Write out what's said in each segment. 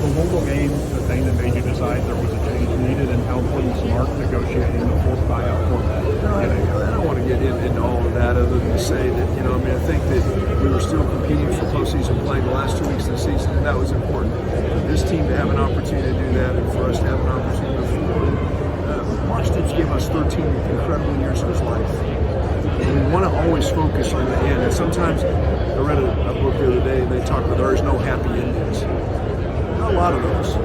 the local game the thing that made you decide there was a change needed, and how important was Mark negotiating the fourth buyout format? I don't want to get into all of that other than to say that, I think that we were still competing for postseason play the last 2 weeks of the season, and that was important. This team to have an opportunity to do that, and for us to have an opportunity to move forward. Mark Stoops gave us 13 incredible years of his life. And we want to always focus on the end. And sometimes, I read a book the other day, and they talk about there's no happy endings. There are a lot of those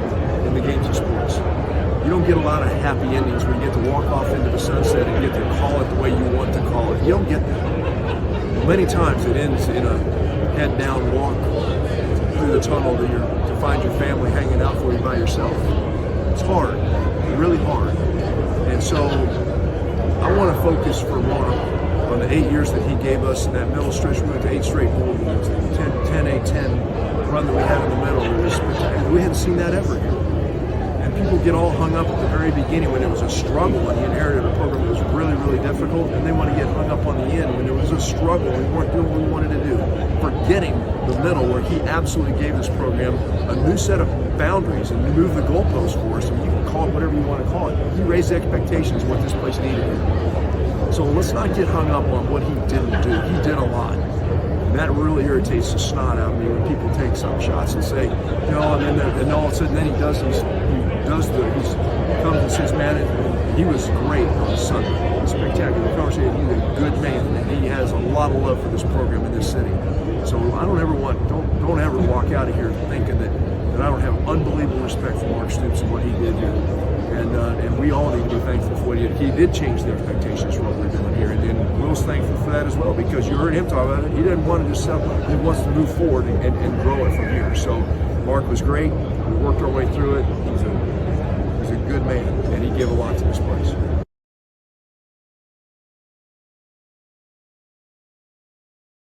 in the games of sports. You don't get a lot of happy endings where you get to walk off into the sunset and get to call it the way you want to call it. You don't get that. Many times it ends in a head-down walk through the tunnel to find your family hanging out for you by yourself. It's hard, really hard. And so I want to focus for Mark on the 8 years that he gave us in that middle stretch. We went to 8 straight bowl games, 10-8-10 run that we had in the middle. It was spectacular. We hadn't seen that ever here. And people get all hung up at the very beginning when it was a struggle and he inherited a program that was really, really difficult, and they want to get hung up on the end when it was a struggle and we weren't doing what we wanted to do. Forgetting the middle where he absolutely gave this program a new set of boundaries and moved the goalposts for us, and you can call it whatever you want to call it. He raised the expectations of what this place needed. So let's not get hung up on what he didn't do. He did a lot. And that really irritates the snot out of me when people take some shots and say, and all of a sudden then he comes and says, man, he was great on Sunday. Spectacular conversation. He's a good man, and he has a lot of love for this program in this city. So I don't ever walk out of here thinking that I don't have unbelievable respect for Mark Stoops and what he did here. And we all need to be thankful for what he did. He did change the expectations for what we're doing here, and Will's thankful for that as well, because you heard him talk about it. He didn't want to just settle. He wants to move forward and grow it from here. So Mark was great. We worked our way through it. He's a good man, and he gave a lot to this place.